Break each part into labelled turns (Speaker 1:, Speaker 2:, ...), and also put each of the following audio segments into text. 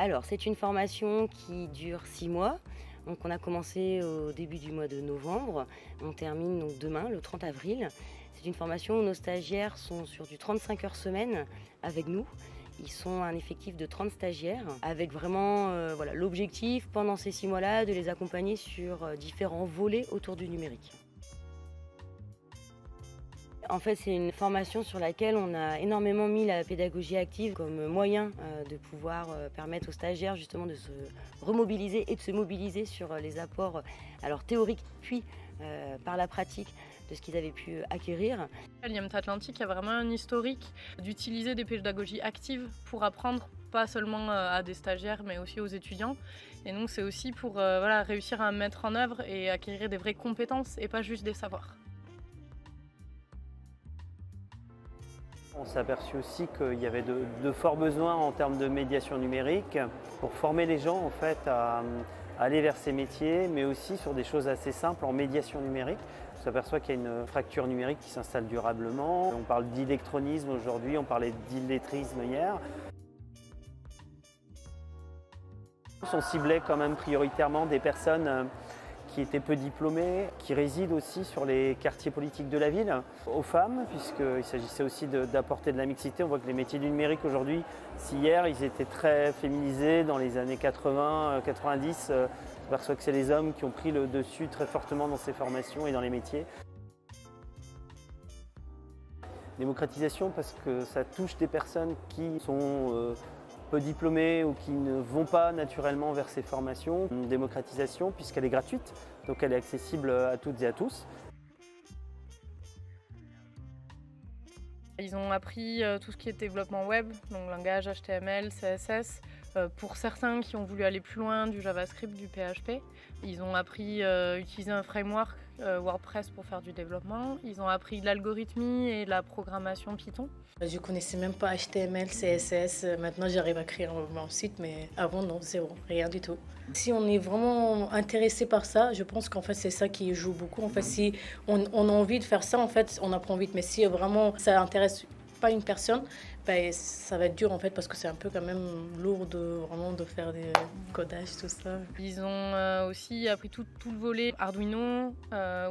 Speaker 1: Alors, c'est une formation qui dure 6 mois. Donc, on a commencé au début du mois de novembre. On termine donc demain, le 30 avril. C'est une formation où nos stagiaires sont sur du 35 heures semaine avec nous. Ils sont un effectif de 30 stagiaires avec vraiment l'objectif pendant ces 6 mois-là de les accompagner sur différents volets autour du numérique. En fait, c'est une formation sur laquelle on a énormément mis la pédagogie active comme moyen de pouvoir permettre aux stagiaires justement de se remobiliser et de se mobiliser sur les apports alors théoriques puis par la pratique de ce qu'ils avaient pu acquérir.
Speaker 2: L'IMT Atlantique a vraiment un historique d'utiliser des pédagogies actives pour apprendre pas seulement à des stagiaires mais aussi aux étudiants. Et donc c'est aussi pour réussir à mettre en œuvre et acquérir des vraies compétences et pas juste des savoirs.
Speaker 3: On s'est aperçu aussi qu'il y avait de forts besoins en termes de médiation numérique pour former les gens en fait, à aller vers ces métiers, mais aussi sur des choses assez simples en médiation numérique. On s'aperçoit qu'il y a une fracture numérique qui s'installe durablement. On parle d'électronisme aujourd'hui, on parlait d'illettrisme hier. On ciblait quand même prioritairement des personnes qui étaient peu diplômés, qui résident aussi sur les quartiers politiques de la ville, aux femmes, puisqu'il s'agissait aussi d'apporter de la mixité. On voit que les métiers du numérique aujourd'hui, si hier ils étaient très féminisés, dans les années 80-90, on perçoit que c'est les hommes qui ont pris le dessus très fortement dans ces formations et dans les métiers. Démocratisation parce que ça touche des personnes qui sont peu diplômés ou qui ne vont pas naturellement vers ces formations. Une démocratisation puisqu'elle est gratuite, donc elle est accessible à toutes et à tous.
Speaker 2: Ils ont appris tout ce qui est développement web, donc langage HTML, CSS. Pour certains qui ont voulu aller plus loin, du JavaScript, du PHP. Ils ont appris à utiliser un framework WordPress pour faire du développement. Ils ont appris de l'algorithmie et de la programmation Python.
Speaker 4: Je ne connaissais même pas HTML, CSS. Maintenant, j'arrive à créer mon site, mais avant, non, zéro, rien du tout. Si on est vraiment intéressé par ça, je pense qu'en fait, c'est ça qui joue beaucoup. En fait, si on a envie de faire ça, en fait, on apprend vite. Mais si vraiment ça intéresse pas une personne, ben, ça va être dur en fait parce que c'est un peu quand même lourd vraiment de faire des codages, tout ça.
Speaker 2: Ils ont aussi appris tout le volet Arduino,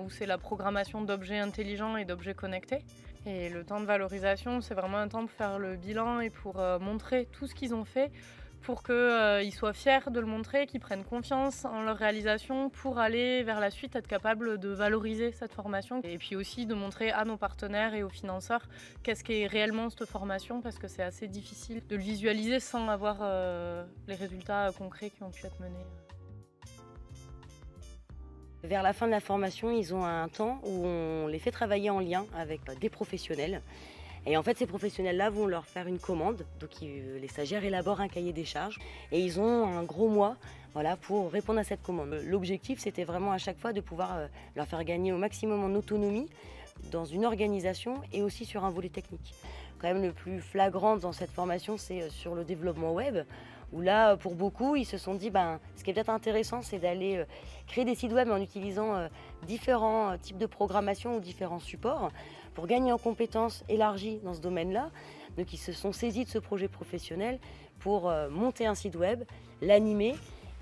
Speaker 2: où c'est la programmation d'objets intelligents et d'objets connectés. Et le temps de valorisation, c'est vraiment un temps pour faire le bilan et pour montrer tout ce qu'ils ont fait pour qu'ils soient fiers de le montrer, qu'ils prennent confiance en leur réalisation pour aller vers la suite, être capable de valoriser cette formation. Et puis aussi de montrer à nos partenaires et aux financeurs qu'est-ce qu'est réellement cette formation, parce que c'est assez difficile de le visualiser sans avoir les résultats concrets qui ont pu être menés.
Speaker 1: Vers la fin de la formation, ils ont un temps où on les fait travailler en lien avec des professionnels. Et en fait, ces professionnels-là vont leur faire une commande. Donc, les stagiaires élaborent un cahier des charges et ils ont un gros mois pour répondre à cette commande. L'objectif, c'était vraiment à chaque fois de pouvoir leur faire gagner au maximum en autonomie dans une organisation et aussi sur un volet technique. Quand même, le plus flagrant dans cette formation, c'est sur le développement web, où là, pour beaucoup, ils se sont dit, ce qui est peut-être intéressant, c'est d'aller créer des sites web en utilisant différents types de programmation ou différents supports pour gagner en compétences élargies dans ce domaine-là. Donc, ils se sont saisis de ce projet professionnel pour monter un site web, l'animer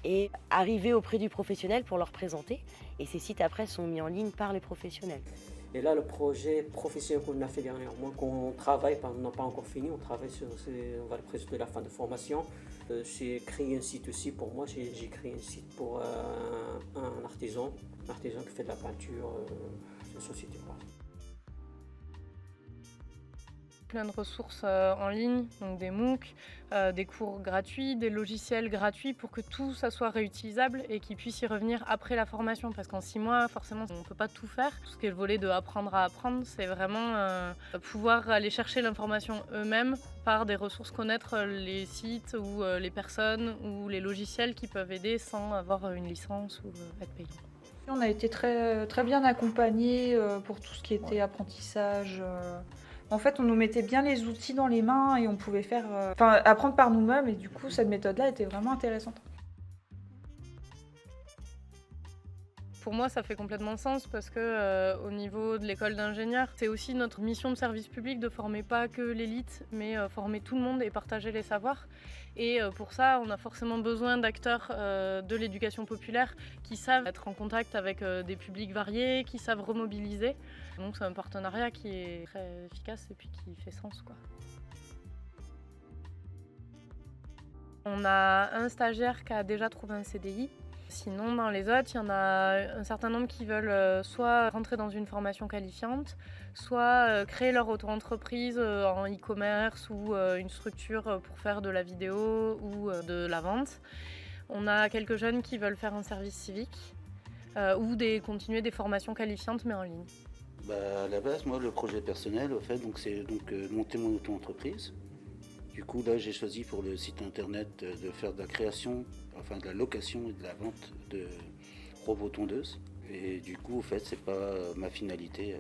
Speaker 1: et arriver auprès du professionnel pour leur présenter. Et ces sites, après, sont mis en ligne par les professionnels.
Speaker 5: Et là, le projet professionnel qu'on a fait dernièrement, qu'on travaille, on n'a pas encore fini, on travaille sur, on va le présenter à la fin de formation. J'ai créé un site aussi pour moi, j'ai créé un site pour un artisan qui fait de la peinture, une société.
Speaker 2: Plein de ressources en ligne, donc des MOOC, des cours gratuits, des logiciels gratuits pour que tout ça soit réutilisable et qu'ils puissent y revenir après la formation. Parce qu'en 6 mois, forcément, on ne peut pas tout faire. Tout ce qui est le volet de apprendre à apprendre, c'est vraiment pouvoir aller chercher l'information eux-mêmes par des ressources, connaître les sites ou les personnes ou les logiciels qui peuvent aider sans avoir une licence ou être payant.
Speaker 6: On a été très bien accompagnés pour tout ce qui était apprentissage. En fait, on nous mettait bien les outils dans les mains et on pouvait apprendre par nous-mêmes, et du coup, cette méthode-là était vraiment intéressante.
Speaker 2: Pour moi, ça fait complètement sens parce que au niveau de l'école d'ingénieurs, c'est aussi notre mission de service public de former pas que l'élite, mais former tout le monde et partager les savoirs. Et pour ça, on a forcément besoin d'acteurs de l'éducation populaire qui savent être en contact avec des publics variés, qui savent remobiliser. Donc c'est un partenariat qui est très efficace et puis qui fait sens, quoi. On a un stagiaire qui a déjà trouvé un CDI. Sinon, dans les autres, il y en a un certain nombre qui veulent soit rentrer dans une formation qualifiante, soit créer leur auto-entreprise en e-commerce ou une structure pour faire de la vidéo ou de la vente. On a quelques jeunes qui veulent faire un service civique ou continuer des formations qualifiantes mais en ligne.
Speaker 7: À la base, moi, le projet personnel, au fait, c'est monter mon auto-entreprise. Du coup, là, j'ai choisi pour le site internet de faire de la création, enfin de la location et de la vente de robots tondeuses. Et du coup, au fait, c'est pas ma finalité.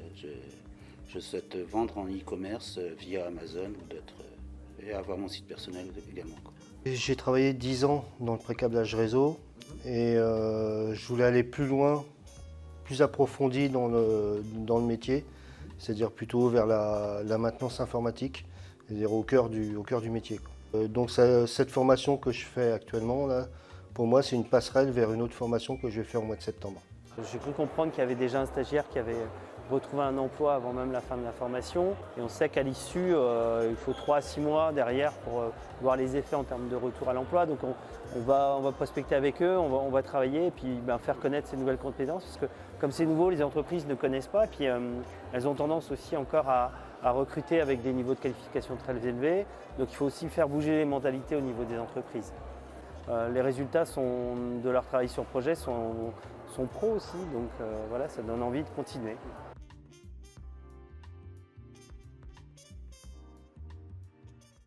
Speaker 7: Je souhaite vendre en e-commerce via Amazon ou d'autres et avoir mon site personnel également, quoi.
Speaker 8: J'ai travaillé 10 ans dans le pré-câblage réseau et je voulais aller plus loin, plus approfondi dans le métier, c'est-à-dire plutôt vers la maintenance informatique. C'est-à-dire au cœur du métier, quoi. Donc cette formation que je fais actuellement, là, pour moi, c'est une passerelle vers une autre formation que je vais faire au mois de septembre.
Speaker 3: J'ai cru comprendre qu'il y avait déjà un stagiaire qui avait retrouvé un emploi avant même la fin de la formation. Et on sait qu'à l'issue, il faut 3 à 6 mois derrière pour voir les effets en termes de retour à l'emploi. Donc on va prospecter avec eux, on va travailler et puis faire connaître ces nouvelles compétences. Parce que comme c'est nouveau, les entreprises ne connaissent pas. Et puis elles ont tendance aussi encore à recruter avec des niveaux de qualification très élevés. Donc il faut aussi faire bouger les mentalités au niveau des entreprises. Les résultats de leur travail sur projet sont pros aussi, donc voilà, ça donne envie de continuer.